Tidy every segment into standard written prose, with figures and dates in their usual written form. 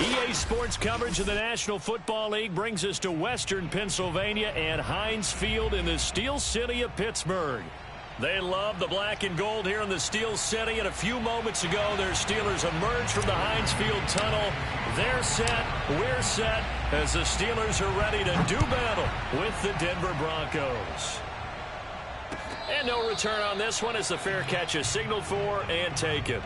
EA Sports coverage of the National Football League brings us to Western Pennsylvania and Heinz Field in the Steel City of Pittsburgh. They love the black and gold here in the Steel City, and a few moments ago, their Steelers emerged from the Heinz Field tunnel. They're set, we're set, as the Steelers are ready to do battle with the Denver Broncos. And no return on this one as the fair catch is signaled for and taken.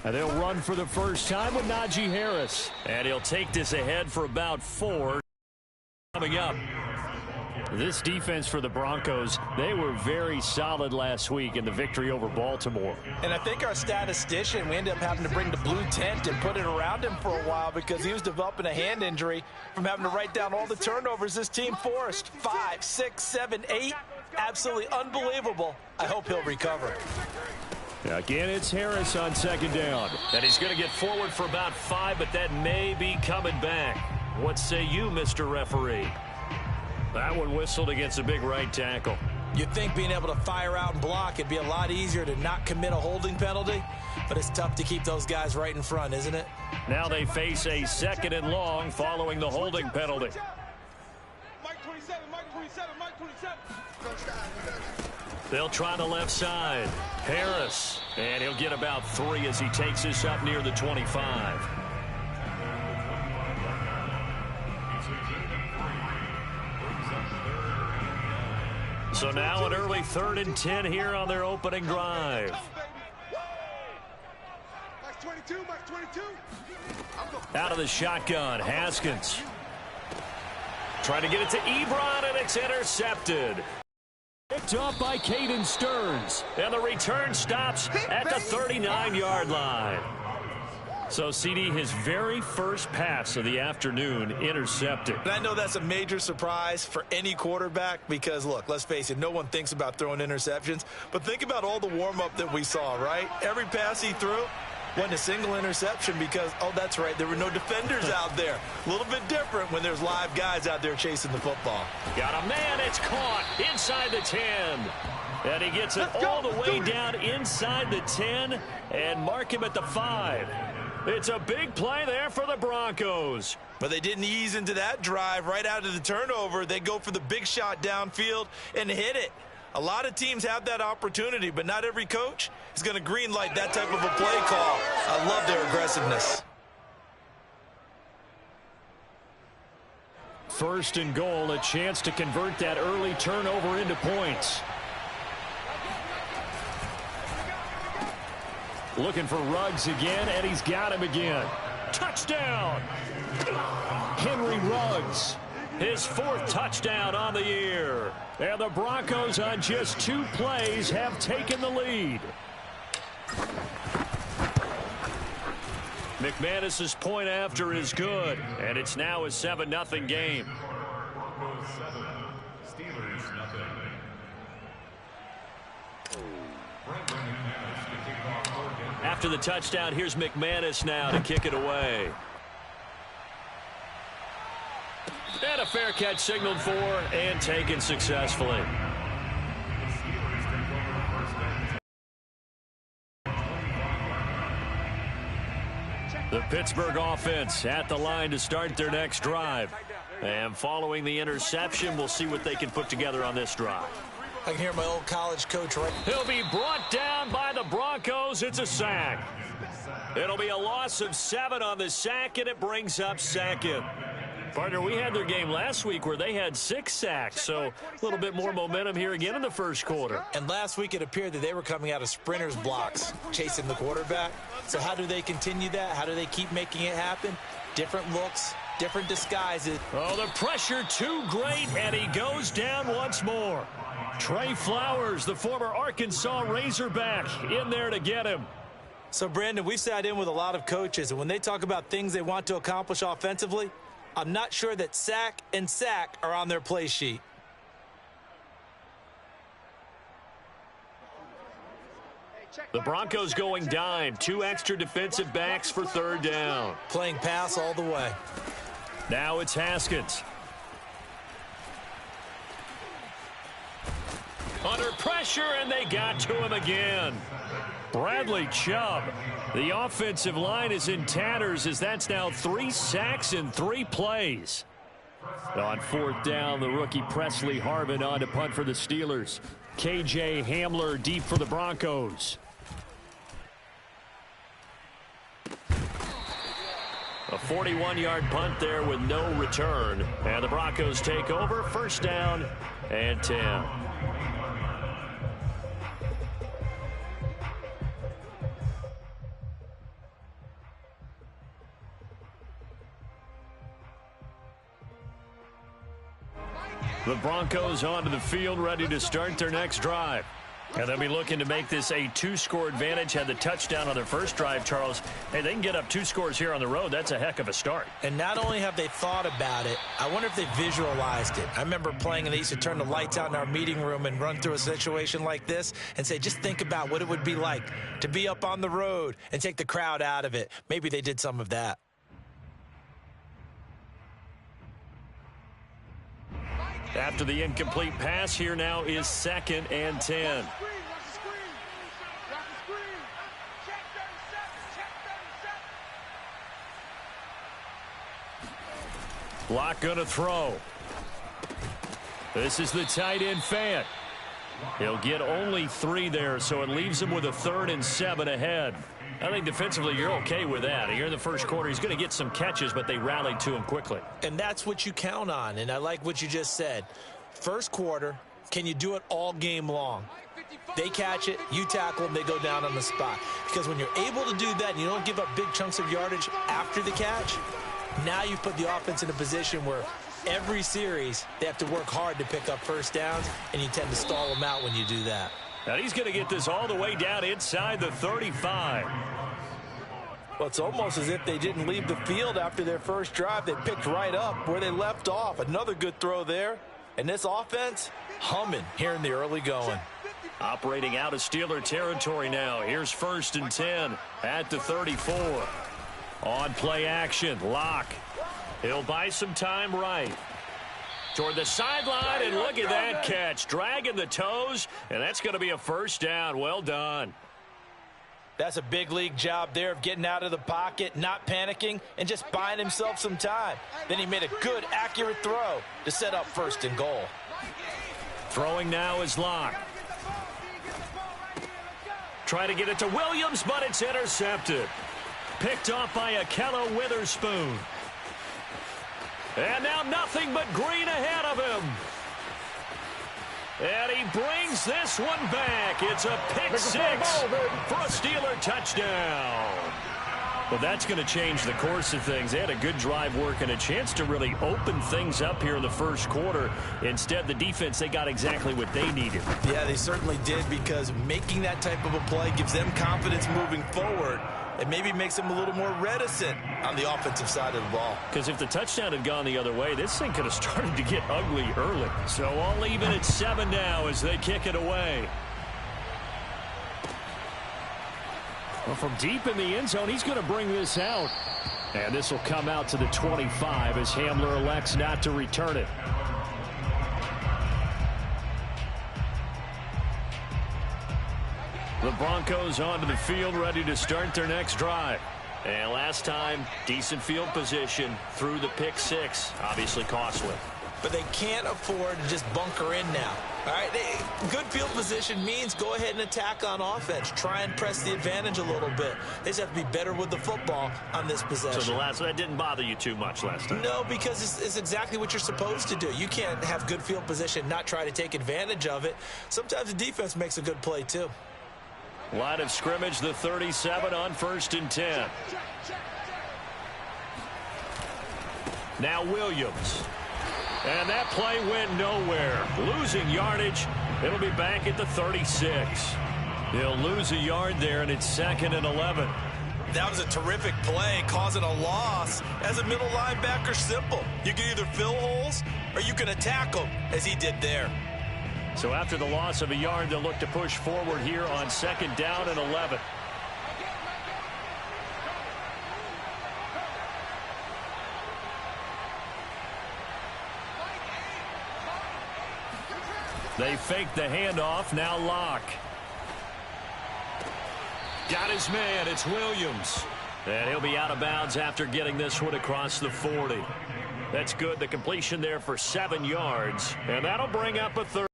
And they'll run for the first time with Najee Harris. And he'll take this ahead for about 4 coming up. This defense for the Broncos, they were very solid last week in the victory over Baltimore. And I think our statistician, we ended up having to bring the blue tent and put it around him for a while because he was developing a hand injury from having to write down all the turnovers this team forced. 5, 6, 7, 8. Absolutely unbelievable. I hope he'll recover. Again, it's Harris on second down. And he's going to get forward for about 5, but that may be coming back. What say you, Mr. Referee? That one whistled against a big right tackle. You'd think being able to fire out and block, it'd be a lot easier to not commit a holding penalty, but it's tough to keep those guys right in front, isn't it? Now they face a 2nd and long following the holding penalty. Mike 27, Mike 27, Mike 27. They'll try the left side. Harris. And he'll get about 3 as he takes this up near the 25. So now an early 3rd and 10 here on their opening drive. Out of the shotgun, Haskins. Trying to get it to Ebron, and it's intercepted. Picked up by Caden Stearns. And the return stops at the 39-yard line. So, CD, his very first pass of the afternoon intercepted. And I know that's a major surprise for any quarterback because, look, let's face it, no one thinks about throwing interceptions. But think about all the warm-up that we saw, right? Every pass he threw wasn't a single interception because, oh, that's right, there were no defenders out there. A little bit different when there's live guys out there chasing the football. Got a man, it's caught inside the 10. And he gets it all the way down inside the 10 and mark him at the 5. It's a big play there for the Broncos. But they didn't ease into that drive right out of the turnover. They go for the big shot downfield and hit it. A lot of teams have that opportunity, but not every coach is going to green light that type of a play call. I love their aggressiveness. 1st and goal, a chance to convert that early turnover into points. Looking for Ruggs again, and he's got him again. Touchdown! Henry Ruggs, his 4th touchdown on the year. And the Broncos on just 2 plays have taken the lead. McManus's point after is good, and it's now a 7-0 game. After the touchdown, here's McManus now to kick it away. And a fair catch signaled for and taken successfully. The Pittsburgh offense at the line to start their next drive. And following the interception, we'll see what they can put together on this drive. I can hear my old college coach right. He'll be brought down by the Broncos. It's a sack. It'll be a loss of 7 on the sack, and it brings up 2nd. Partner, we had their game last week where they had 6 sacks, so a little bit more momentum here again in the first quarter. And last week it appeared that they were coming out of sprinters blocks, chasing the quarterback. So how do they continue that? How do they keep making it happen? Different looks, different disguises. Oh, the pressure too great, and he goes down once more. Trey Flowers, the former Arkansas Razorback, in there to get him. So, Brandon, we've sat in with a lot of coaches, and when they talk about things they want to accomplish offensively, I'm not sure that sack and sack are on their play sheet. The Broncos going dime. 2 extra defensive backs for third down. Playing pass all the way. Now it's Haskins. Under pressure, and they got to him again. Bradley Chubb. The offensive line is in tatters as that's now 3 sacks in 3 plays. On fourth down, the rookie Presley Harvin on to punt for the Steelers. KJ Hamler deep for the Broncos. A 41-yard punt there with no return. And the Broncos take over. First down and 10. The Broncos onto the field, ready to start their next drive. And they'll be looking to make this a 2-score advantage. Had the touchdown on their first drive, Charles. Hey, they can get up 2 scores here on the road. That's a heck of a start. And not only have they thought about it, I wonder if they visualized it. I remember playing, and they used to turn the lights out in our meeting room and run through a situation like this and say, just think about what it would be like to be up on the road and take the crowd out of it. Maybe they did some of that. After the incomplete pass, here now is 2nd and 10. Lock gonna throw. This is the tight end Fant. He'll get only 3 there, so it leaves him with a 3rd and 7 ahead. I think defensively you're okay with that. Here in the first quarter, he's going to get some catches, but they rallied to him quickly. And that's what you count on, and I like what you just said. First quarter, can you do it all game long? They catch it, you tackle them, they go down on the spot. Because when you're able to do that and you don't give up big chunks of yardage after the catch, now you put the offense in a position where every series they have to work hard to pick up first downs, and you tend to stall them out when you do that. Now he's going to get this all the way down inside the 35. Well, it's almost as if they didn't leave the field after their first drive. They picked right up where they left off. Another good throw there. And this offense, humming here in the early going. Operating out of Steeler territory now. Here's 1st and 10 at the 34. On play action, Lock. He'll buy some time right. Toward the sideline, and look at that catch. Dragging the toes, and that's going to be a first down. Well done. That's a big league job there of getting out of the pocket, not panicking, and just buying himself some time. Then he made a good, accurate throw to set up 1st and goal. Throwing now is Lock. Try to get it to Williams, but it's intercepted. Picked off by Akello Witherspoon. And now nothing but green ahead of him. And he brings this one back. It's a pick 6 for a Steeler touchdown. Well, that's going to change the course of things. They had a good drive work and a chance to really open things up here in the first quarter. Instead, the defense, they got exactly what they needed. Yeah, they certainly did, because making that type of a play gives them confidence moving forward. It maybe makes them a little more reticent on the offensive side of the ball. Because if the touchdown had gone the other way, this thing could have started to get ugly early. So all even at 7 now as they kick it away. Well, from deep in the end zone, he's going to bring this out. And this will come out to the 25 as Hamler elects not to return it. The Broncos onto the field, ready to start their next drive. And last time, decent field position through the pick 6. Obviously costly. But they can't afford to just bunker in now. All right, good field position means go ahead and attack on offense. Try and press the advantage a little bit. They just have to be better with the football on this possession. So that didn't bother you too much last time? No, because it's exactly what you're supposed to do. You can't have good field position, not try to take advantage of it. Sometimes the defense makes a good play too. Line of scrimmage, the 37 on 1st and 10. Now Williams. And that play went nowhere. Losing yardage. It'll be back at the 36. He'll lose a yard there, and it's 2nd and 11. That was a terrific play, causing a loss. As a middle linebacker, simple. You can either fill holes or you can attack them, as he did there. So after the loss of a yard, they'll look to push forward here on 2nd down and 11. They fake the handoff. Now Locke. Got his man. It's Williams. And he'll be out of bounds after getting this one across the 40. That's good. The completion there for 7 yards. And that'll bring up a third.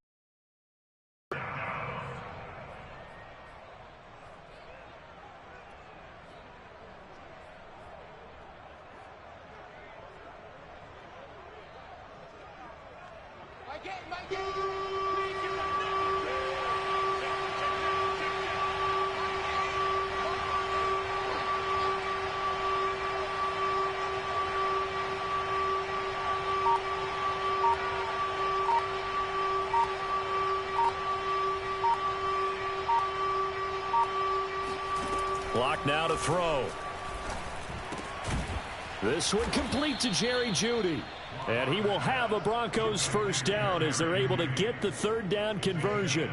Clock now to throw. This one complete to Jerry Jeudy. And he will have a Broncos first down as they're able to get the 3rd down conversion.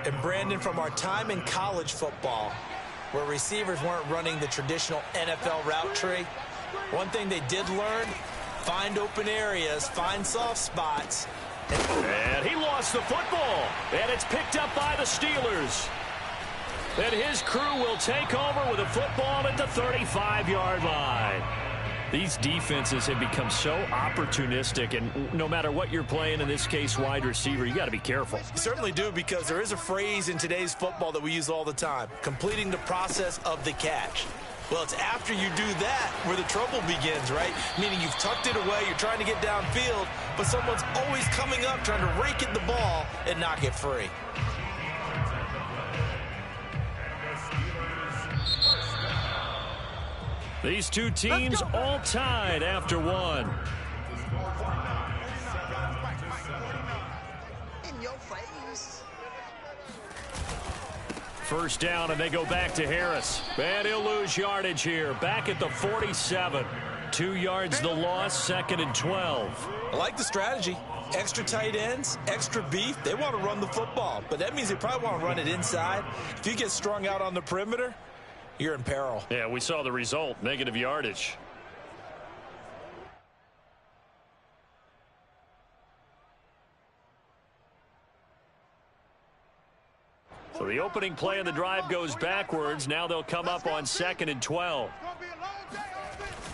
And Brandon, from our time in college football, where receivers weren't running the traditional NFL route tree, one thing they did learn, find open areas, find soft spots. And he lost the football. And it's picked up by the Steelers. And his crew will take over with a football at the 35-yard line. These defenses have become so opportunistic, and no matter what you're playing, in this case wide receiver, you got to be careful. You certainly do, because there is a phrase in today's football that we use all the time, completing the process of the catch. Well, it's after you do that where the trouble begins, right? Meaning you've tucked it away, you're trying to get downfield, but someone's always coming up trying to rake at the ball and knock it free. These two teams all tied after one. In your face. First down, and they go back to Harris. And he'll lose yardage here. Back at the 47. 2 yards the loss, 2nd and 12. I like the strategy. Extra tight ends, extra beef. They want to run the football, but that means they probably want to run it inside. If you get strung out on the perimeter, you're in peril. Yeah, we saw the result, negative yardage. So the opening play of the drive goes backwards. Now they'll come up on 2nd and 12.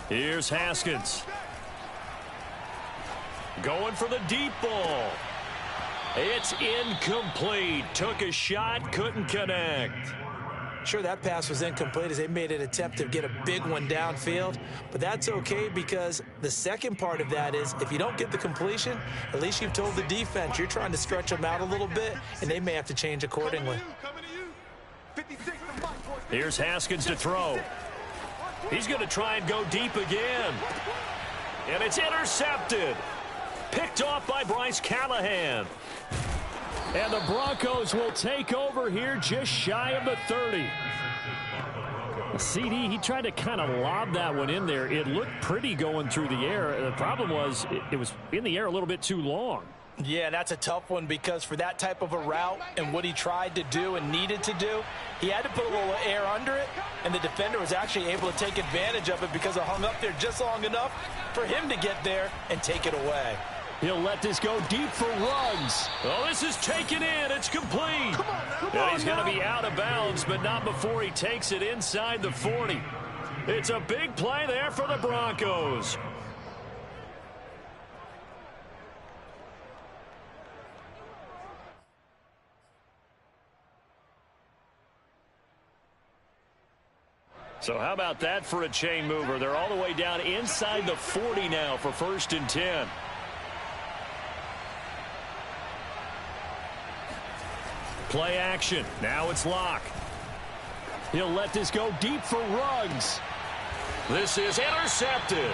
Here's Haskins. Going for the deep ball. It's incomplete. Took a shot, couldn't connect. Sure, that pass was incomplete as they made an attempt to get a big one downfield, but that's okay because the second part of that is if you don't get the completion, at least you've told the defense you're trying to stretch them out a little bit, and they may have to change accordingly. Here's Haskins to throw. He's going to try and go deep again. And it's intercepted. Picked off by Bryce Callahan. And the Broncos will take over here just shy of the 30. CD, he tried to kind of lob that one in there. It looked pretty going through the air. The problem was it was in the air a little bit too long. Yeah, that's a tough one because for that type of a route and what he tried to do and needed to do, he had to put a little air under it, and the defender was actually able to take advantage of it because it hung up there just long enough for him to get there and take it away. He'll let this go deep for Ruggs. Oh, this is taken in. It's complete. And he's going to be out of bounds, but not before he takes it inside the 40. It's a big play there for the Broncos. So how about that for a chain mover? They're all the way down inside the 40 now for 1st and 10. Play action. Now it's Locke. He'll let this go deep for Ruggs. This is intercepted.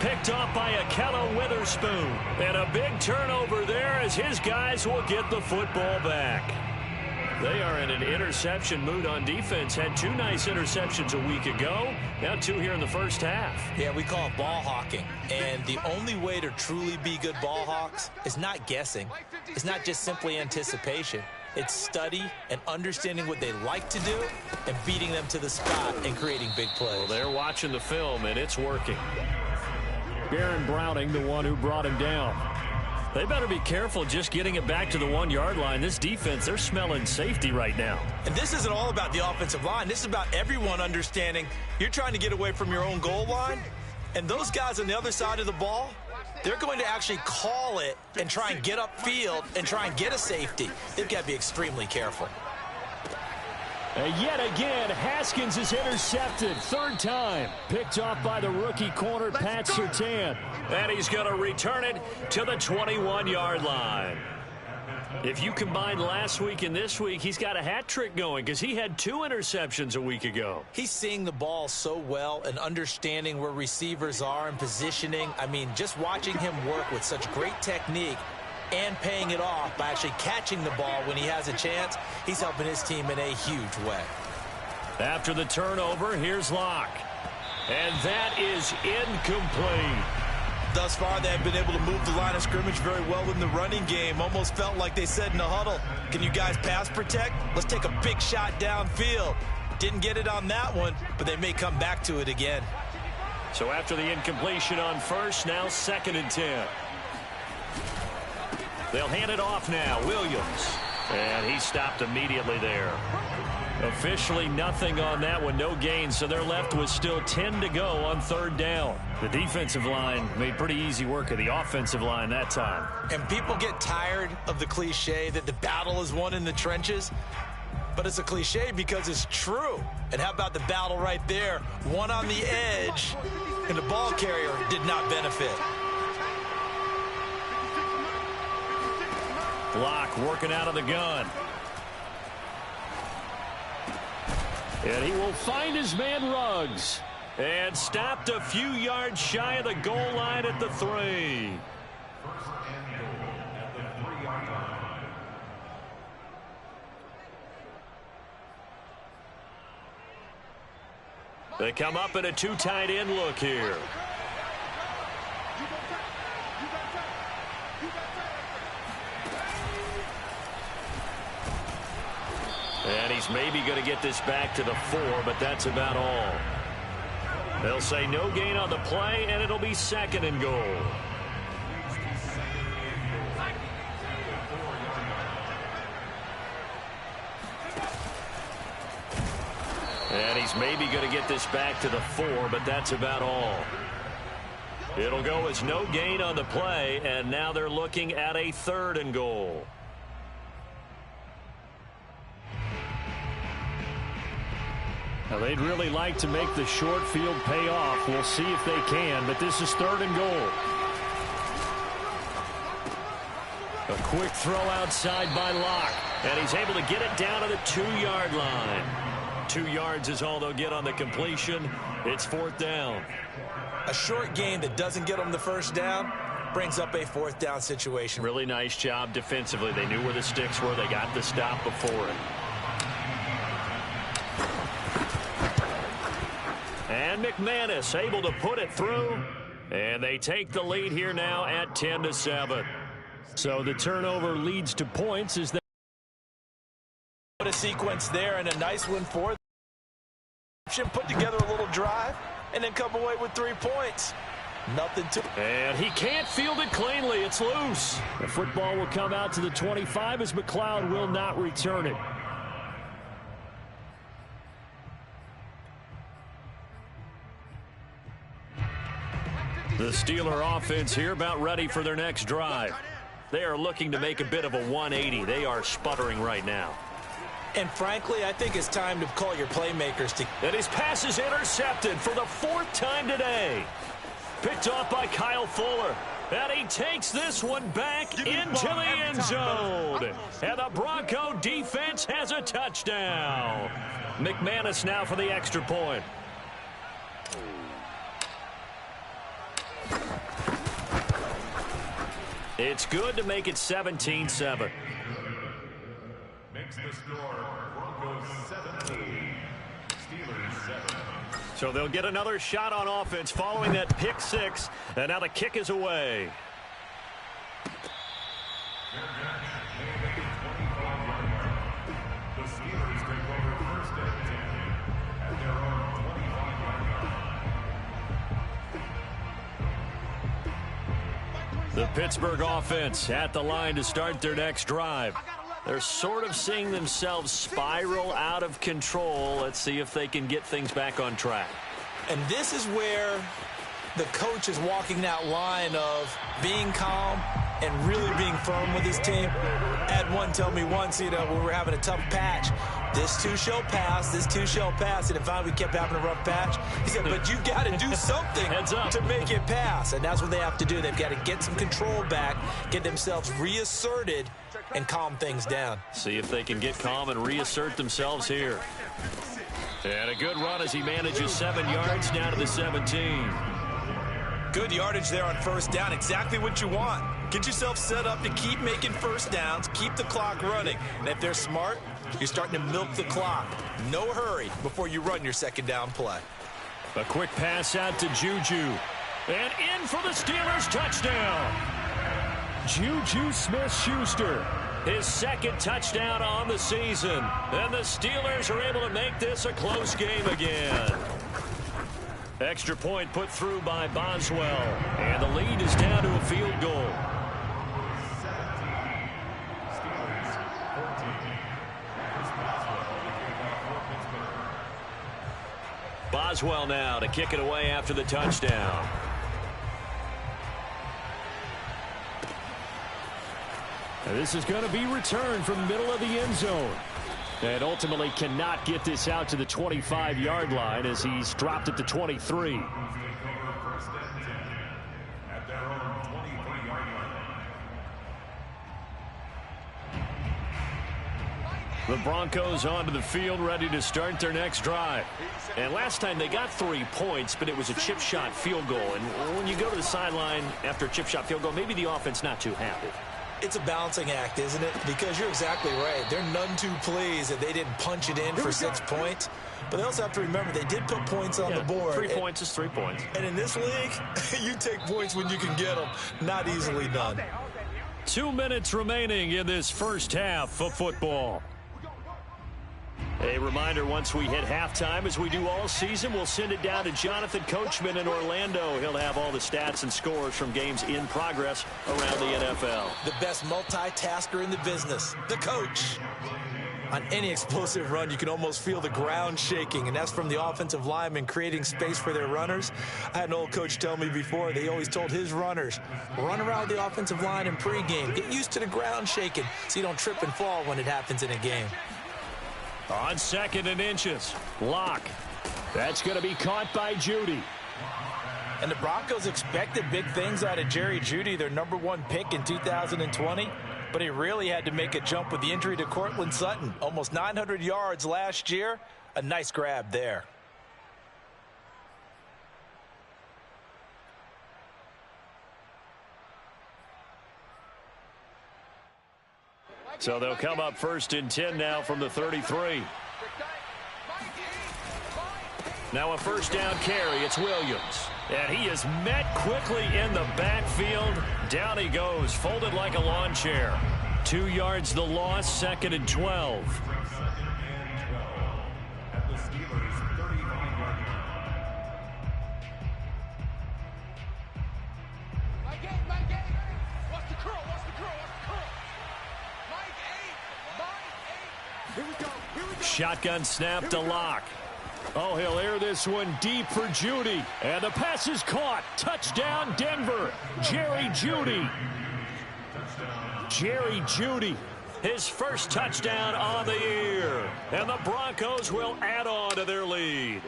Picked off by Akella Witherspoon. And a big turnover there as his guys will get the football back. They are in an interception mood on defense. Had 2 nice interceptions a week ago. Now 2 here in the first half. Yeah, we call it ball hawking. And the only way to truly be good ball hawks is not guessing. It's not just simply anticipation. It's study and understanding what they like to do and beating them to the spot and creating big plays. Well, they're watching the film, and it's working. Baron Browning, the one who brought him down. They better be careful just getting it back to the 1-yard line. This defense, they're smelling safety right now. And this isn't all about the offensive line. This is about everyone understanding you're trying to get away from your own goal line. And those guys on the other side of the ball, they're going to actually call it and try and get upfield and try and get a safety. They've got to be extremely careful. And yet again, Haskins is intercepted. 3rd time. Picked off by the rookie corner, Pat Surtain. And he's going to return it to the 21-yard line. If you combine last week and this week, he's got a hat trick going because he had 2 interceptions a week ago. He's seeing the ball so well and understanding where receivers are and positioning. I mean, just watching him work with such great technique and paying it off by actually catching the ball when he has a chance, he's helping his team in a huge way. After the turnover, here's Locke. And that is incomplete. Thus far, they've been able to move the line of scrimmage very well in the running game. Almost felt like they said in the huddle, can you guys pass protect? Let's take a big shot downfield. Didn't get it on that one, but they may come back to it again. So after the incompletion on first, now 2nd and 10. They'll hand it off now. Williams. And he stopped immediately there. Officially nothing on that one. No gain. So they're left with still 10 to go on 3rd down. The defensive line made pretty easy work of the offensive line that time. And people get tired of the cliche that the battle is won in the trenches. But it's a cliche because it's true. And how about the battle right there? One on the edge, and the ball carrier did not benefit. Locke working out of the gun. And he will find his man Ruggs. And stopped a few yards shy of the goal line at the 3. They come up in a 2 tight end look here. And he's maybe going to get this back to the 4, but that's about all. They'll say no gain on the play, and it'll be 2nd and goal. And he's maybe going to get this back to the 4, but that's about all. It'll go as no gain on the play, and now they're looking at a 3rd and goal. Now, they'd really like to make the short field pay off. We'll see if they can, but this is 3rd and goal. A quick throw outside by Locke, and he's able to get it down to the 2-yard line. 2 yards is all they'll get on the completion. It's 4th down. A short game that doesn't get them the 1st down brings up a 4th down situation. Really nice job defensively. They knew where the sticks were. They got the stop before it. And McManus able to put it through. And they take the lead here now at 10-7. So the turnover leads to points as they put a sequence there and a nice one for them. Put together a little drive and then come away with 3 points. Nothing to. And he can't field it cleanly. It's loose. The football will come out to the 25 as McLeod will not return it. The Steeler offense here about ready for their next drive. They are looking to make a bit of a 180. They are sputtering right now. And frankly, I think it's time to call your playmakers to. And his pass is intercepted for the 4th time today. Picked off by Kyle Fuller. And he takes this one back into the end zone. And the Bronco defense has a touchdown. McManus now for the extra point. It's good to make it 17-7. So they'll get another shot on offense following that pick six, and now the kick is away. The Pittsburgh offense at the line to start their next drive. They're sort of seeing themselves spiral out of control. Let's see if they can get things back on track. And this is where the coach is walking that line of being calm and really being firm with his team. Had one tell me once, when we were having a tough patch, this too shall pass, this too shall pass. And if we kept having a rough patch, he said, but you got to do something to make it pass. And that's what they have to do. They've got to get some control back, get themselves reasserted, and calm things down. See if they can get calm and reassert themselves here. And a good run as he manages 7 yards down to the 17. Good yardage there on first down. Exactly what you want. Get yourself set up to keep making first downs, keep the clock running. And if they're smart, you're starting to milk the clock. No hurry before you run your second down play. A quick pass out to Juju. And in for the Steelers touchdown. Juju Smith-Schuster. His second touchdown on the season. And the Steelers are able to make this a close game again. Extra point put through by Boswell. And the lead is down to a field goal. Boswell now to kick it away after the touchdown. And this is going to be returned from the middle of the end zone. And ultimately cannot get this out to the 25-yard line as he's dropped at the 23. The Broncos onto the field ready to start their next drive. And last time they got 3 points, but it was a chip shot field goal. And when you go to the sideline after a chip shot field goal, maybe the offense not too happy. It's a balancing act, isn't it? Because you're exactly right. They're none too pleased that they didn't punch it in for 6 points. But they also have to remember they did put points on the board. 3 points is 3 points. And in this league, you take points when you can get them. Not easily done. 2 minutes remaining in this first half of football. A reminder, once we hit halftime, as we do all season, we'll send it down to Jonathan Coachman in Orlando. He'll have all the stats and scores from games in progress around the NFL. The best multitasker in the business, the coach. On any explosive run, you can almost feel the ground shaking, and that's from the offensive linemen creating space for their runners. I had an old coach tell me before, they always told his runners, run around the offensive line in pregame. Get used to the ground shaking so you don't trip and fall when it happens in a game. On 2nd and inches, Locke. That's going to be caught by Jeudy. And the Broncos expected big things out of Jerry Jeudy, their #1 pick in 2020. But he really had to make a jump with the injury to Cortland Sutton. Almost 900 yards last year. A nice grab there. So they'll come up 1st and 10 now from the 33. Now a first down carry. It's Williams. And he is met quickly in the backfield. Down he goes, folded like a lawn chair. 2 yards the loss, 2nd and 12. Shotgun snap to Locke. Oh, he'll air this one deep for Jeudy. And the pass is caught. Touchdown, Denver. Jerry Jeudy. Jerry Jeudy. His first touchdown on the year. And the Broncos will add on to their lead.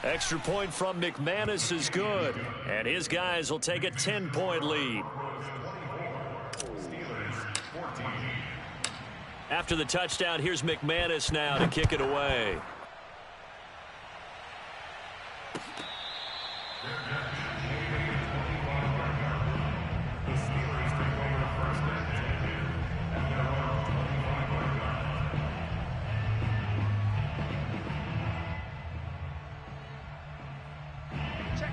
Extra point from McManus is good. And his guys will take a 10-point lead. After the touchdown, here's McManus now to kick it away.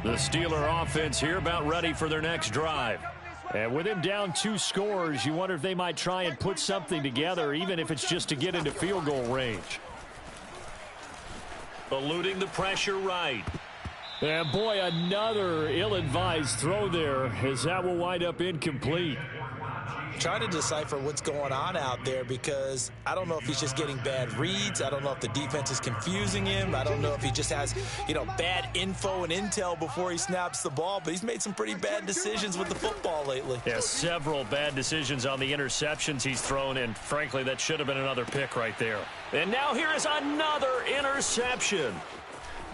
The Steeler offense here about ready for their next drive. And with him down 2 scores, you wonder if they might try and put something together, even if it's just to get into field goal range. Eluding the pressure right. And boy, another ill-advised throw there, as that will wind up incomplete. Trying to decipher what's going on out there, because I don't know if he's just getting bad reads. I don't know if the defense is confusing him. I don't know if he just has, bad info and intel before he snaps the ball. But he's made some pretty bad decisions with the football lately. Yeah, several bad decisions on the interceptions he's thrown, and frankly, that should have been another pick right there. And now here is another interception.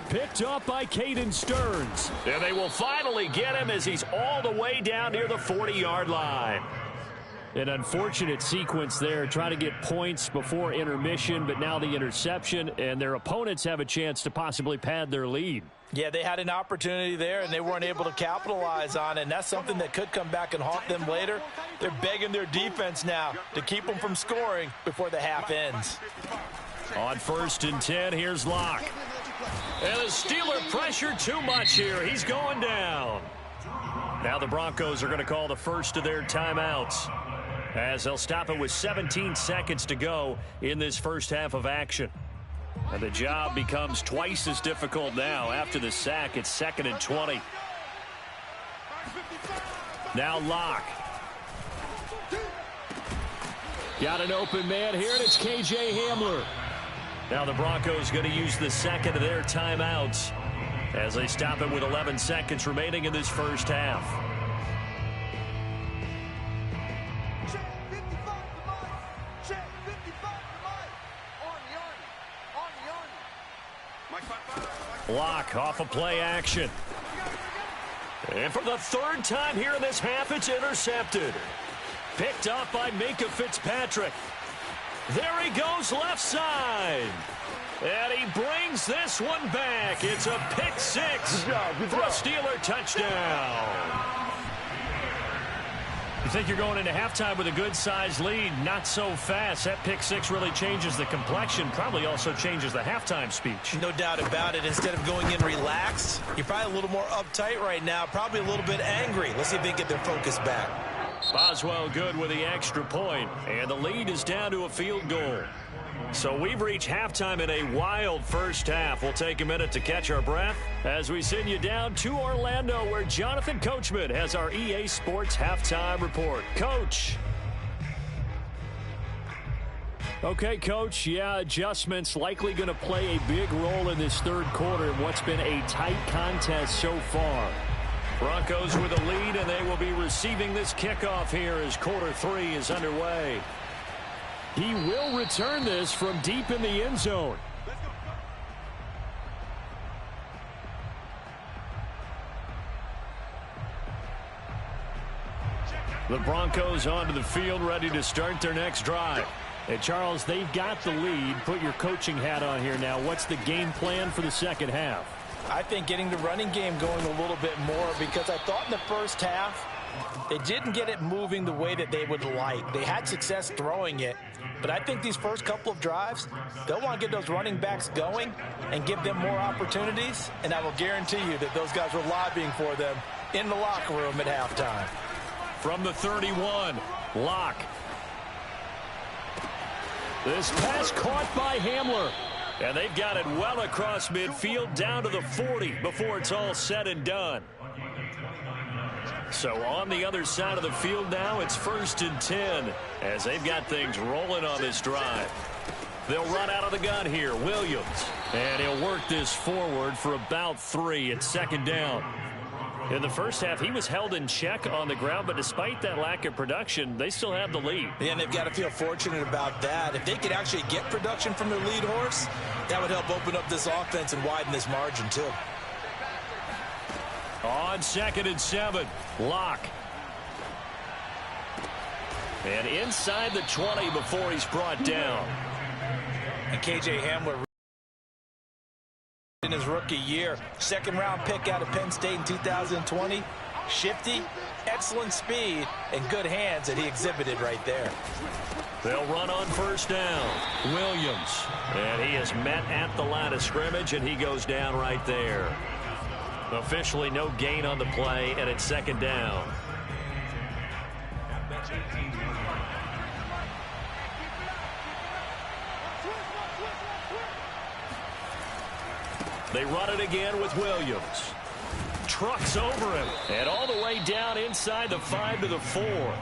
Picked up by Caden Stearns. And they will finally get him as he's all the way down near the 40-yard line. An unfortunate sequence there, trying to get points before intermission, but now the interception, and their opponents have a chance to possibly pad their lead. Yeah, they had an opportunity there, and they weren't able to capitalize on it, and that's something that could come back and haunt them later. They're begging their defense now to keep them from scoring before the half ends. On 1st and 10, here's Locke. And the Steeler pressure too much here. He's going down. Now the Broncos are going to call the first of their timeouts, as they'll stop it with 17 seconds to go in this first half of action. And the job becomes twice as difficult now after the sack. It's 2nd and 20. Now Locke. Got an open man here, and it's K.J. Hamler. Now the Broncos going to use the second of their timeouts as they stop it with 11 seconds remaining in this first half. Locke off of play action. And for the 3rd time here in this half, it's intercepted. Picked up by Minkah Fitzpatrick. There he goes left side. And he brings this one back. It's a pick 6 for a Steeler touchdown. You think you're going into halftime with a good-sized lead. Not so fast. That pick 6 really changes the complexion. Probably also changes the halftime speech. No doubt about it. Instead of going in relaxed, you're probably a little more uptight right now. Probably a little bit angry. Let's see if they get their focus back. Boswell good with the extra point, and the lead is down to a field goal. So we've reached halftime in a wild first half. We'll take a minute to catch our breath as we send you down to Orlando, where Jonathan Coachman has our EA Sports halftime report. Coach. Okay, Coach. Yeah, adjustments likely going to play a big role in this 3rd quarter in what's been a tight contest so far. Broncos with a lead, and they will be receiving this kickoff here as quarter 3 is underway. He will return this from deep in the end zone. The Broncos onto the field, ready to start their next drive. And Charles, they've got the lead. Put your coaching hat on here now. What's the game plan for the second half? I think getting the running game going a little bit more, because I thought in the first half they didn't get it moving the way that they would like. They had success throwing it, but I think these first couple of drives, they'll want to get those running backs going and give them more opportunities, and I will guarantee you that those guys were lobbying for them in the locker room at halftime. From the 31, Locke. This pass caught by Hamler. And they've got it well across midfield down to the 40 before it's all said and done. So on the other side of the field now, it's 1st and 10 as they've got things rolling on this drive. They'll run out of the gun here. Williams. And he'll work this forward for about 3. It's 2nd down. In the first half, he was held in check on the ground, but despite that lack of production, they still have the lead. Yeah, and they've got to feel fortunate about that. If they could actually get production from their lead horse, that would help open up this offense and widen this margin too. On 2nd and 7, Locke. And inside the 20 before he's brought down. And K.J. Hamler in his rookie year, 2nd-round pick out of Penn State in 2020. Shifty, excellent speed, and good hands that he exhibited right there. They'll run on 1st down. Williams. And he is met at the line of scrimmage, and he goes down right there. Officially no gain on the play, and it's second down. They run it again with Williams. Trucks over him, and all the way down inside the 5 to the 4.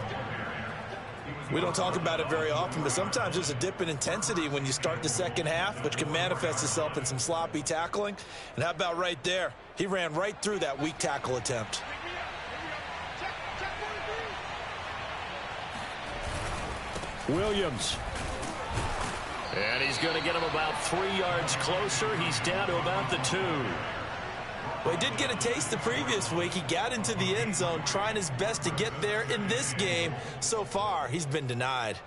We don't talk about it very often, but sometimes there's a dip in intensity when you start the second half, which can manifest itself in some sloppy tackling. And how about right there? He ran right through that weak tackle attempt. Williams. And he's going to get him about 3 yards closer. He's down to about the 2. Well, he did get a taste the previous week. He got into the end zone trying his best to get there in this game. So far, he's been denied.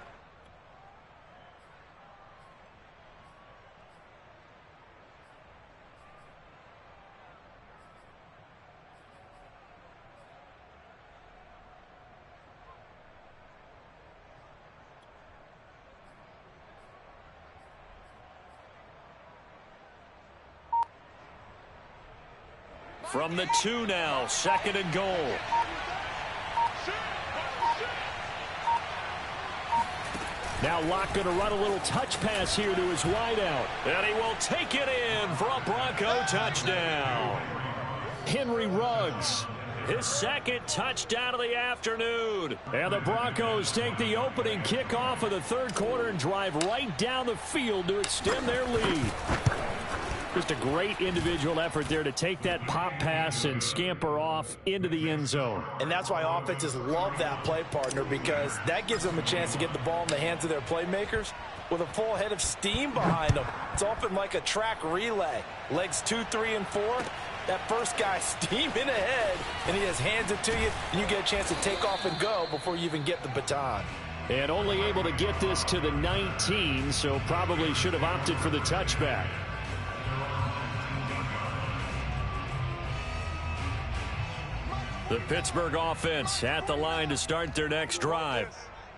From the 2 now, 2nd and goal. Now Locke going to run a little touch pass here to his wideout. And he will take it in for a Bronco touchdown. Henry Ruggs, his 2nd touchdown of the afternoon. And the Broncos take the opening kickoff of the 3rd quarter and drive right down the field to extend their lead. Just a great individual effort there to take that pop pass and scamper off into the end zone. And that's why offenses love that play partner, because that gives them a chance to get the ball in the hands of their playmakers with a full head of steam behind them. It's often like a track relay. Legs 2, 3, and 4. That first guy steaming ahead, and he just hands it to you, and you get a chance to take off and go before you even get the baton. And only able to get this to the 19, so probably should have opted for the touchback. The Pittsburgh offense at the line to start their next drive.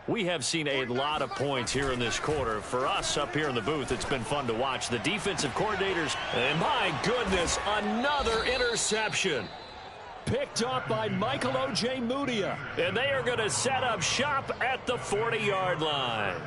We have seen a lot of points here in this quarter. For us up here in the booth, it's been fun to watch. The defensive coordinators, and my goodness, another interception. Picked up by Michael O.J. Mudia. And they are going to set up shop at the 40-yard line.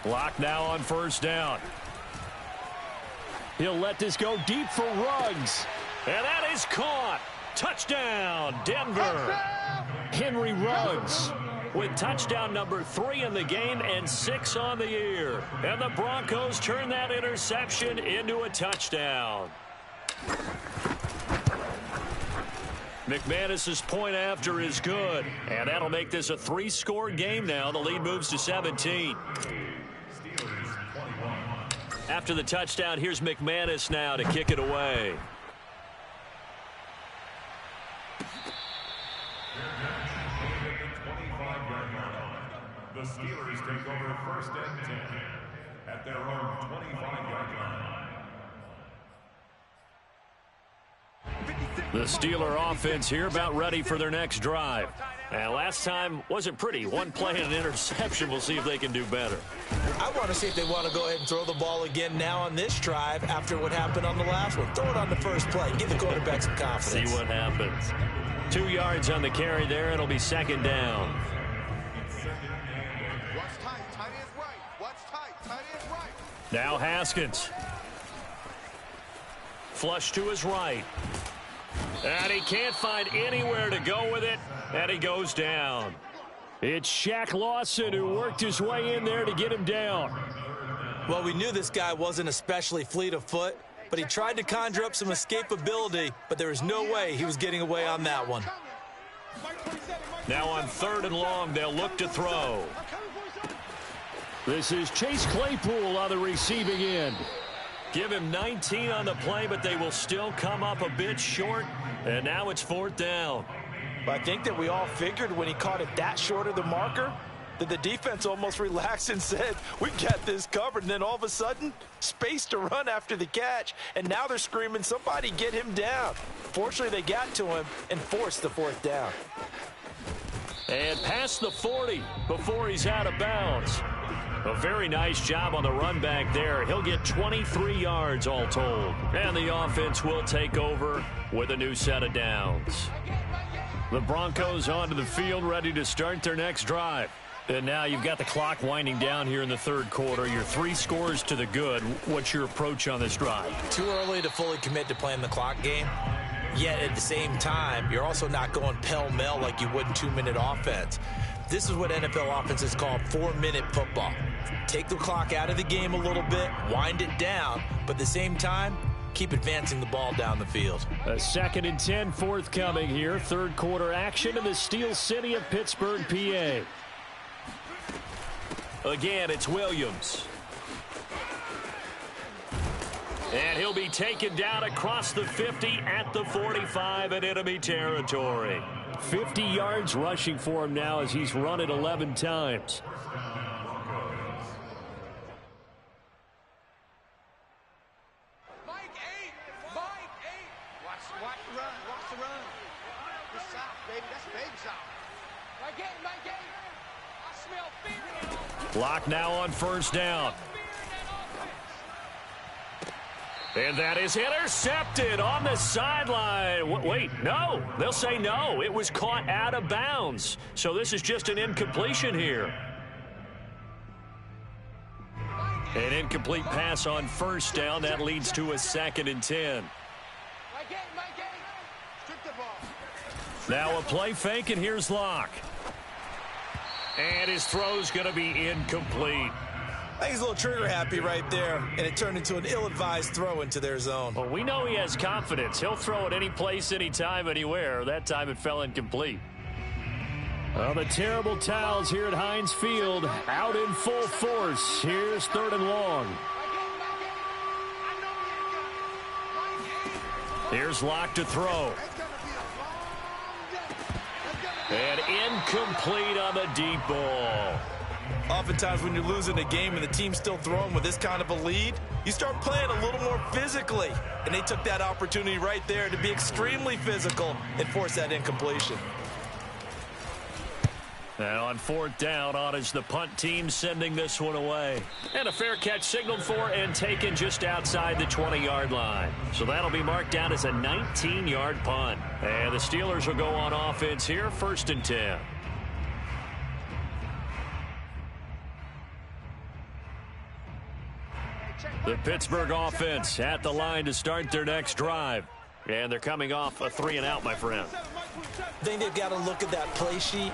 Block now on 1st down. He'll let this go deep for Ruggs. And that is caught. Touchdown, Denver. Henry Ruggs with touchdown number 3 in the game and 6 on the year. And the Broncos turn that interception into a touchdown. McManus's point after is good. And that'll make this a 3-score game now. The lead moves to 17. After the touchdown, here's McManus now to kick it away. The Steelers take over 1st and 10 at their own 25-yard line. The Steeler offense here about ready for their next drive. And last time wasn't pretty. One play and an interception. We'll see if they can do better. I want to see if they want to go ahead and throw the ball again now on this drive after what happened on the last one. Throw it on the first play. Give the quarterback some confidence. See what happens. 2 yards on the carry there. It'll be 2nd down. Watch tight. Tight end right. Watch tight. Tight end right. Now Haskins. Flush to his right. And he can't find anywhere to go with it. And he goes down. It's Shaq Lawson who worked his way in there to get him down. Well, we knew this guy wasn't especially fleet of foot, but he tried to conjure up some escapability, but there was no way he was getting away on that one. Now on 3rd and long, they'll look to throw. This is Chase Claypool on the receiving end. Give him 19 on the play, but they will still come up a bit short. And now it's 4th down. But I think that we all figured when he caught it that short of the marker that the defense almost relaxed and said, we've got this covered. And then all of a sudden, space to run after the catch. And now they're screaming, somebody get him down. Fortunately, they got to him and forced the fourth down. And past the 40 before he's out of bounds. A very nice job on the run back there. He'll get 23 yards all told. And the offense will take over with a new set of downs. The Broncos onto the field, ready to start their next drive. And now you've got the clock winding down here in the third quarter. You're 3 scores to the good. What's your approach on this drive? Too early to fully commit to playing the clock game. Yet at the same time, you're also not going pell-mell like you would in 2-minute offense. This is what NFL offenses call 4-minute football. Take the clock out of the game a little bit, wind it down, but at the same time, keep advancing the ball down the field. A 2nd and 10 forthcoming here. Third quarter action in the Steel City of Pittsburgh, PA. Again, it's Williams. And he'll be taken down across the 50 at the 45 in enemy territory. 50 yards rushing for him now as he's run it 11 times. Mike 8. Watch the run. Watch the run. Good shot, baby. That's a baby shot. Mike 8. I smell fear in that offense. Clock now on first down. And that is intercepted on the sideline. Wait, no. They'll say no. It was caught out of bounds. So this is just an incompletion here. An incomplete pass on first down. That leads to a 2nd and 10. Now a play fake, and here's Locke. And his throw's going to be incomplete. I think he's a little trigger happy right there, and it turned into an ill-advised throw into their zone. Well, we know he has confidence. He'll throw it any place, anytime, anywhere. That time it fell incomplete. Well, the terrible towels here at Heinz Field out in full force. Here's 3rd and long. Here's Locke to throw. And incomplete on the deep ball. Oftentimes when you're losing a game and the team's still throwing with this kind of a lead, you start playing a little more physically. And they took that opportunity right there to be extremely physical and force that incompletion. Now on 4th down, on is the punt team sending this one away. And a fair catch signaled for and taken just outside the 20-yard line. So that'll be marked down as a 19-yard punt. And the Steelers will go on offense here, 1st and 10. The Pittsburgh offense at the line to start their next drive. And they're coming off a 3-and-out, my friend. I think they've got to look at that play sheet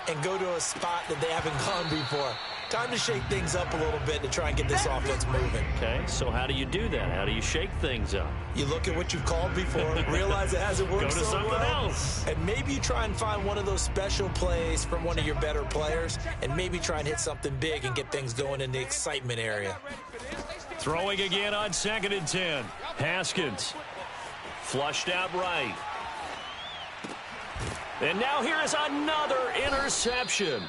and go to a spot that they haven't gone before. Time to shake things up a little bit to try and get this offense moving. Okay, so how do you do that? How do you shake things up? You look at what you've called before, realize it hasn't worked Go to so something well, else. and maybe you try and find one of those special plays from one of your better players, and maybe try and hit something big and get things going in the excitement area. Throwing again on 2nd and 10. Haskins flushed out right. And now here is another interception.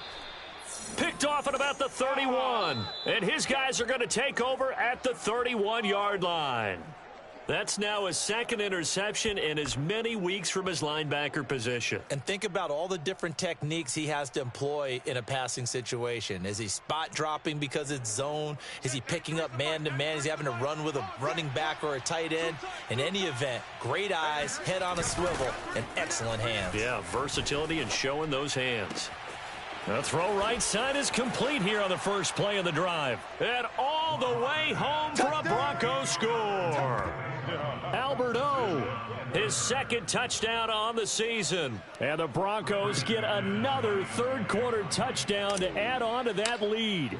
Picked off at about the 31. And his guys are going to take over at the 31-yard line. That's now his 2nd interception in as many weeks from his linebacker position. And think about all the different techniques he has to employ in a passing situation. Is he spot dropping because it's zone? Is he picking up man-to-man? Is he having to run with a running back or a tight end? In any event, great eyes, head on a swivel, and excellent hands. Yeah, versatility and showing those hands. The throw right side is complete here on the first play of the drive. And all the way home for a Bronco score. Albert O, his 2nd touchdown on the season. And the Broncos get another third quarter touchdown to add on to that lead.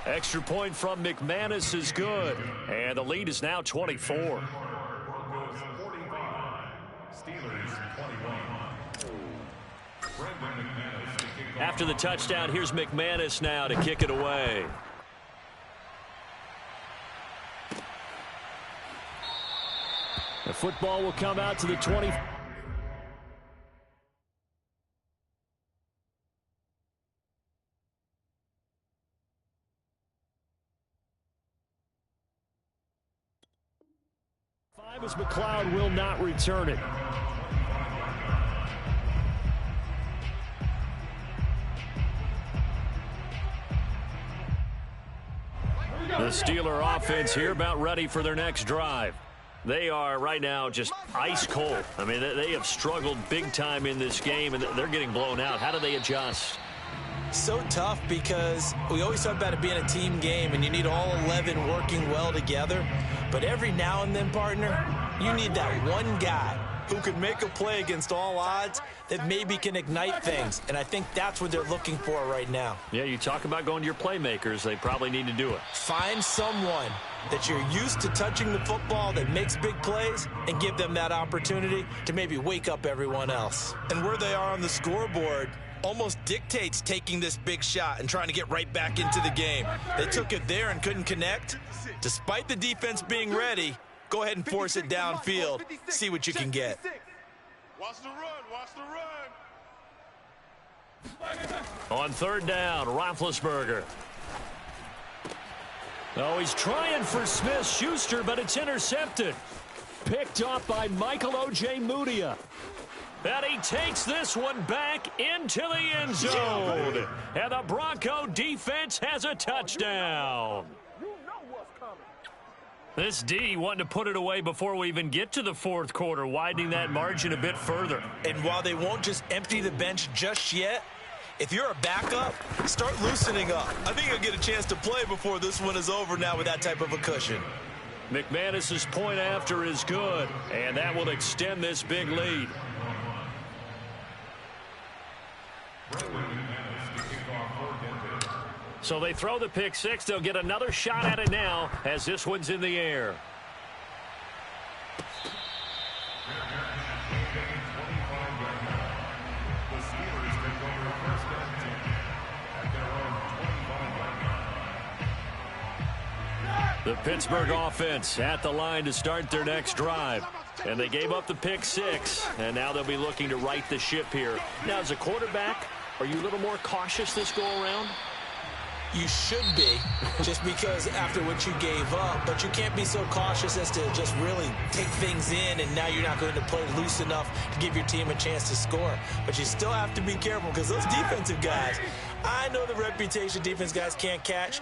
Extra point from McManus is good. And the lead is now 24. Broncos 45, Steelers 21. After the touchdown, here's McManus now to kick it away. The football will come out to the 20. As McLeod will not return it. The Steeler offense here about ready for their next drive. They are right now just ice cold. I mean, they have struggled big time in this game, and they're getting blown out. How do they adjust? So tough because we always talk about it being a team game and you need all 11 working well together. But every now and then, partner, you need that one guy who can make a play against all odds that maybe can ignite things. And I think that's what they're looking for right now. Yeah, you talk about going to your playmakers. They probably need to do it. Find someone that you're used to touching the football that makes big plays and give them that opportunity to maybe wake up everyone else. And where they are on the scoreboard almost dictates taking this big shot and trying to get right back into the game. They took it there and couldn't connect. Despite the defense being ready, go ahead and force it downfield. See what you can get. Watch the run. Watch the run. On third down, Roethlisberger. Oh, he's trying for Smith-Schuster, but it's intercepted. Picked off by Michael O.J. Mudia. And he takes this one back into the end zone. And the Bronco defense has a touchdown. This D wanting to put it away before we even get to the fourth quarter, widening that margin a bit further. And while they won't just empty the bench just yet, if you're a backup, start loosening up. I think you'll get a chance to play before this one is over now with that type of a cushion. McManus's point after is good, and that will extend this big lead. So they throw the pick six. They'll get another shot at it now as this one's in the air. The Pittsburgh offense at the line to start their next drive. And they gave up the pick six, and now they'll be looking to right the ship here. Now, as a quarterback, are you a little more cautious this go-around? You should be, just because after what you gave up, but you can't be so cautious as to just really take things in, and now you're not going to play loose enough to give your team a chance to score. But you still have to be careful because those defensive guys, I know the reputation defense guys can't catch.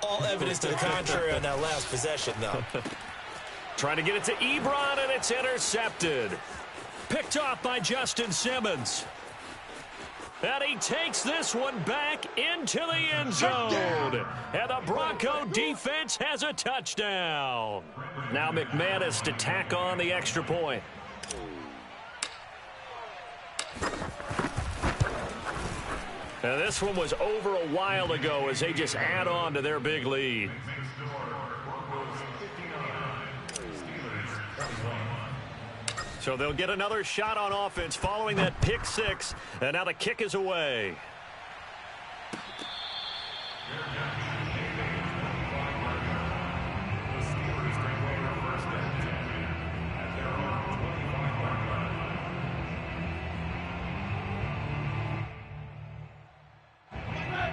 All evidence to the contrary on that last possession, though. Trying to get it to Ebron, and it's intercepted. Picked off by Justin Simmons. And he takes this one back into the end zone. And the Bronco defense has a touchdown. Now McManus to tack on the extra point. And this one was over a while ago as they just add on to their big lead. So they'll get another shot on offense following that pick six. And now the kick is away.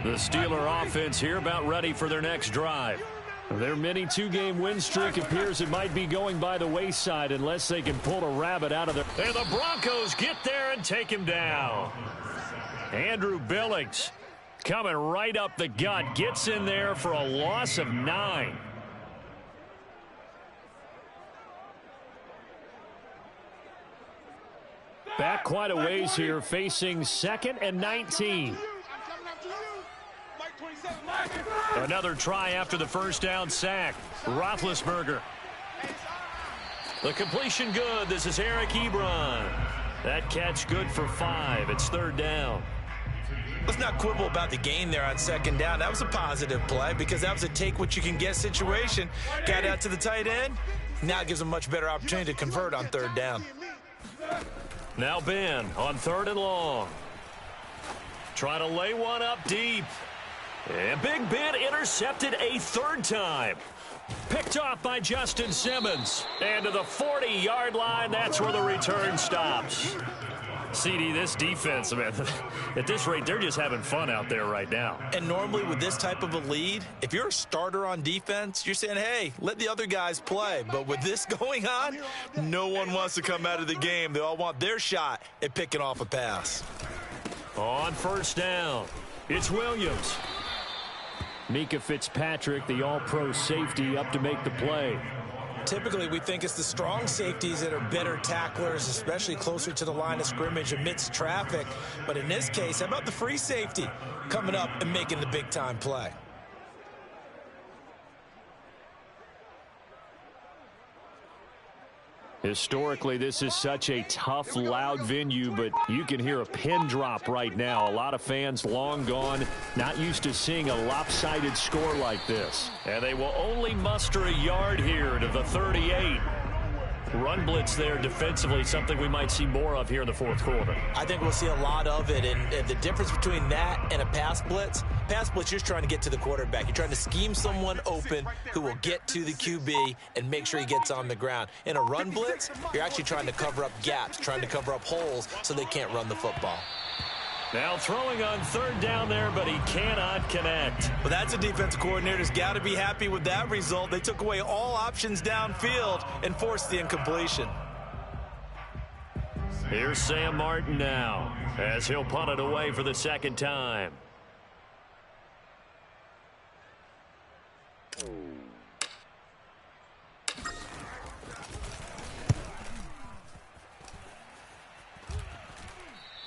The Steeler offense here about ready for their next drive. Their mini two-game win streak appears it might be going by the wayside unless they can pull a rabbit out of there. And the Broncos get there and take him down. Andrew Billings coming right up the gut, gets in there for a loss of 9. Back quite a ways here, facing 2nd and 19. Another try after the first down sack. Roethlisberger. The completion good. This is Eric Ebron. That catch good for 5. It's 3rd down. Let's not quibble about the gain there on 2nd down. That was a positive play because that was a take-what-you-can-get situation. Got out to the tight end. Now it gives them a much better opportunity to convert on 3rd down. Now Ben on 3rd and long. Trying to lay one up deep. And Big Ben intercepted a 3rd time. Picked off by Justin Simmons. And to the 40-yard line, that's where the return stops. CD, this defense, man, at this rate, they're just having fun out there right now. And normally with this type of a lead, if you're a starter on defense, you're saying, hey, let the other guys play. But with this going on, no one wants to come out of the game. They all want their shot at picking off a pass. On first down, it's Williams. Mika Fitzpatrick, the all-pro safety, up to make the play. Typically, we think it's the strong safeties that are better tacklers, especially closer to the line of scrimmage amidst traffic. But in this case, how about the free safety coming up and making the big-time play? Historically, this is such a tough, loud venue, but you can hear a pin drop right now. A lot of fans long gone, not used to seeing a lopsided score like this. And they will only muster a yard here to the 38. Run blitz there defensively, something we might see more of here in the fourth quarter. I think we'll see a lot of it, and the difference between that and a pass blitz, you're just trying to get to the quarterback. You're trying to scheme someone open who will get to the QB and make sure he gets on the ground. In a run blitz, you're actually trying to cover up gaps, trying to cover up holes so they can't run the football. Now throwing on third down there, but he cannot connect. Well, that's a defensive coordinator's got to be happy with that result. They took away all options downfield and forced the incompletion. Here's Sam Martin now as he'll punt it away for the second time.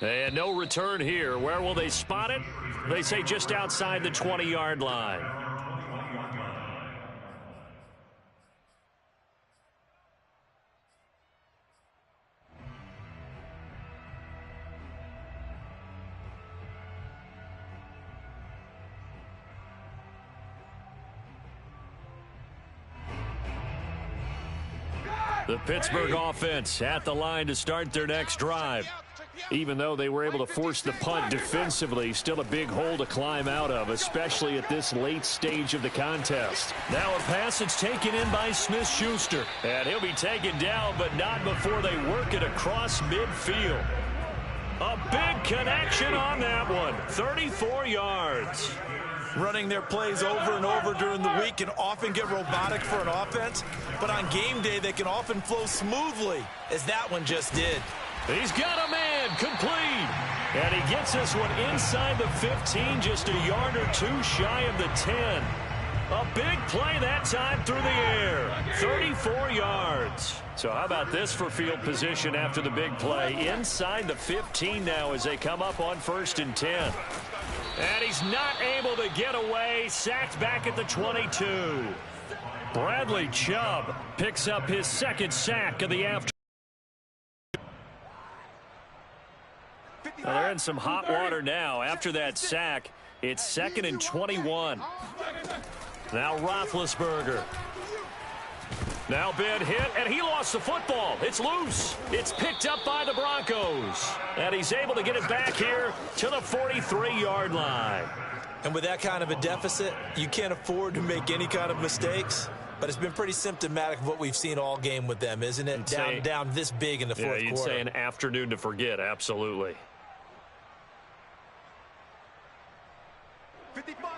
And no return here. Where will they spot it? They say just outside the 20-yard line. The Pittsburgh offense at the line to start their next drive. Even though they were able to force the punt defensively, still a big hole to climb out of, especially at this late stage of the contest. Now a pass that's taken in by Smith-Schuster. And he'll be taken down, but not before they work it across midfield. A big connection on that one. 34 yards. Running their plays over and over during the week can often get robotic for an offense, but on game day they can often flow smoothly, as that one just did. He's got a man complete. And he gets this one inside the 15, just a yard or two shy of the 10. A big play that time through the air. 34 yards. So how about this for field position after the big play? Inside the 15 now as they come up on 1st and 10. And he's not able to get away. Sacked back at the 22. Bradley Chubb picks up his second sack of the afternoon. Well, they're in some hot water now. After that sack, it's 2nd and 21. Now Roethlisberger. Now big hit, and he lost the football. It's loose. It's picked up by the Broncos. And he's able to get it back here to the 43-yard line. And with that kind of a deficit, you can't afford to make any kind of mistakes. But it's been pretty symptomatic of what we've seen all game with them, isn't it? Down this big in the fourth quarter. You'd say an afternoon to forget, absolutely.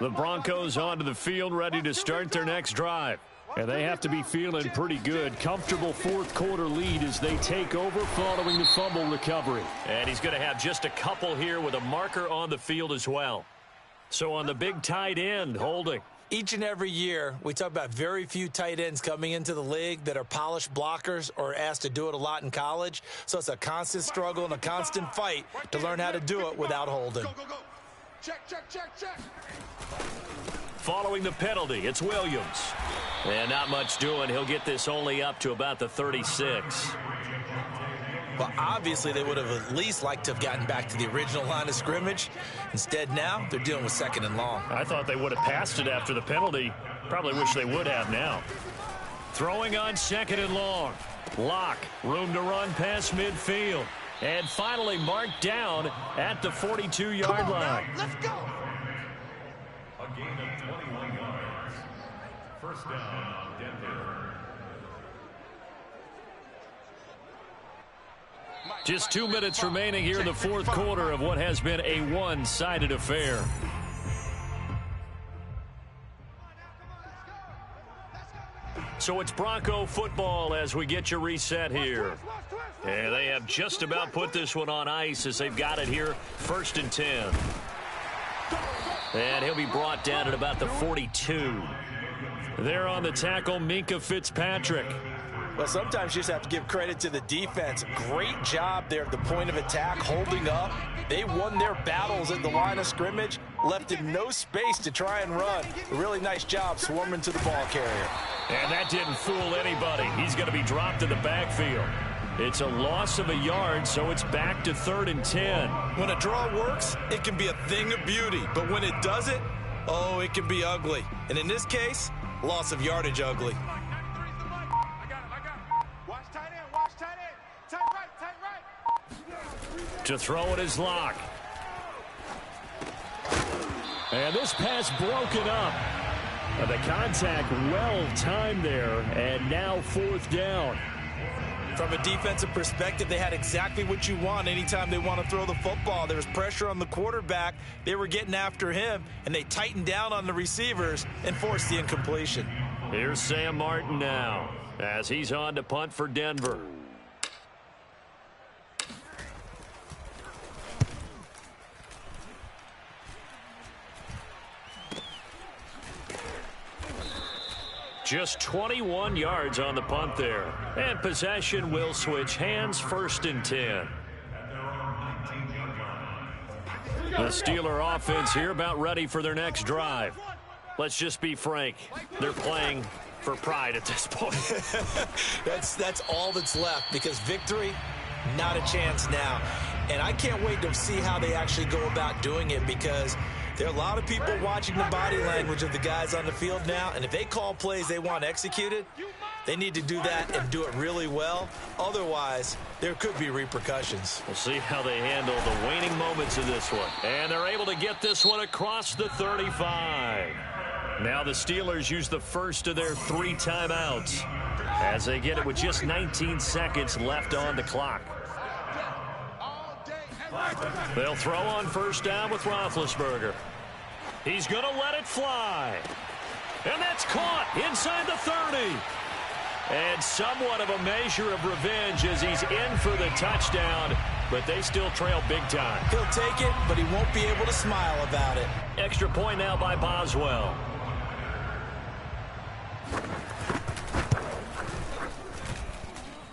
The Broncos onto the field, ready to start their next drive. And they have to be feeling pretty good. Comfortable fourth quarter lead as they take over following the fumble recovery. And he's going to have just a couple here with a marker on the field as well. So on the big tight end, holding. Each and every year, we talk about very few tight ends coming into the league that are polished blockers or asked to do it a lot in college. So it's a constant struggle and a constant fight to learn how to do it without holding. Go, go, go. Check, check, check, check. Following the penalty, it's Williams. And not much doing. He'll get this only up to about the 36. Well, obviously, they would have at least liked to have gotten back to the original line of scrimmage. Instead, now, they're dealing with 2nd and long. I thought they would have passed it after the penalty. Probably wish they would have now. Throwing on 2nd and long. Lock, room to run past midfield. And finally marked down at the 42-yard line. Let's go. A gain of 21 yards. First down, Denver. Just 2 minutes remaining here in the fourth quarter of what has been a one-sided affair. So it's Bronco football as we get you reset here. And they have just about put this one on ice as they've got it here, 1st and 10. And he'll be brought down at about the 42. There on the tackle, Minkah Fitzpatrick. Well, sometimes you just have to give credit to the defense. Great job there at the point of attack, holding up. They won their battles at the line of scrimmage, left him no space to try and run. A really nice job swarming to the ball carrier. And that didn't fool anybody. He's going to be dropped in the backfield. It's a loss of a yard, so it's back to 3rd and 10. When a draw works, it can be a thing of beauty. But when it doesn't, oh, it can be ugly. And in this case, loss of yardage ugly. To throw it is Locke. And this pass broken up. The contact well timed there, and now 4th down. From a defensive perspective, they had exactly what you want anytime they want to throw the football. There was pressure on the quarterback. They were getting after him, and they tightened down on the receivers and forced the incompletion. Here's Sam Martin now as he's on to punt for Denver. Just 21 yards on the punt there. And possession will switch hands, 1st and 10. The Steeler offense here about ready for their next drive. Let's just be frank. They're playing for pride at this point. That's all that's left, because victory, not a chance now. And I can't wait to see how they actually go about doing it, because there are a lot of people watching the body language of the guys on the field now, and if they call plays they want executed, they need to do that and do it really well. Otherwise, there could be repercussions. We'll see how they handle the waning moments of this one. And they're able to get this one across the 35. Now the Steelers use the first of their 3 timeouts as they get it with just 19 seconds left on the clock. They'll throw on 1st down with Roethlisberger. He's going to let it fly. And that's caught inside the 30. And somewhat of a measure of revenge as he's in for the touchdown, but they still trail big time. He'll take it, but he won't be able to smile about it. Extra point now by Boswell.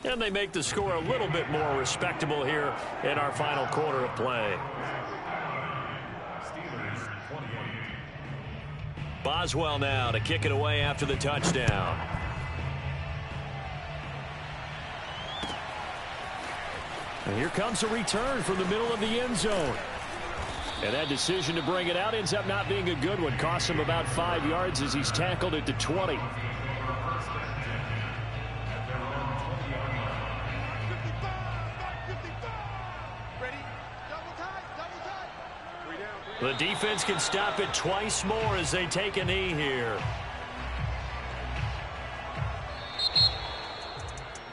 And they make the score a little bit more respectable here in our final quarter of play. Boswell now to kick it away after the touchdown. And here comes a return from the middle of the end zone. And that decision to bring it out ends up not being a good one. Costs him about 5 yards as he's tackled at the 20. The defense can stop it twice more as they take a knee here.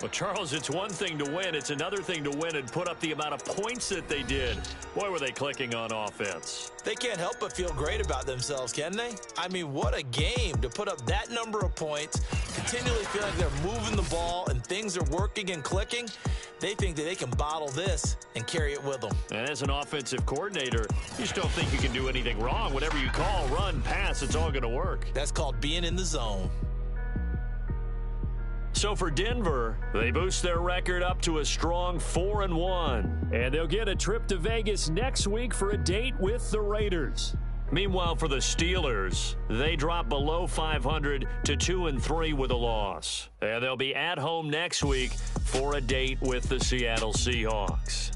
Well, Charles, it's one thing to win. It's another thing to win and put up the amount of points that they did. Boy, were they clicking on offense. They can't help but feel great about themselves, can they? I mean, what a game to put up that number of points, continually feel like they're moving the ball and things are working and clicking. They think that they can bottle this and carry it with them. And as an offensive coordinator, you just don't think you can do anything wrong. Whatever you call, run, pass, it's all going to work. That's called being in the zone. So for Denver, they boost their record up to a strong 4-1. And they'll get a trip to Vegas next week for a date with the Raiders. Meanwhile, for the Steelers, they drop below 500 to 2-3 with a loss. And they'll be at home next week for a date with the Seattle Seahawks.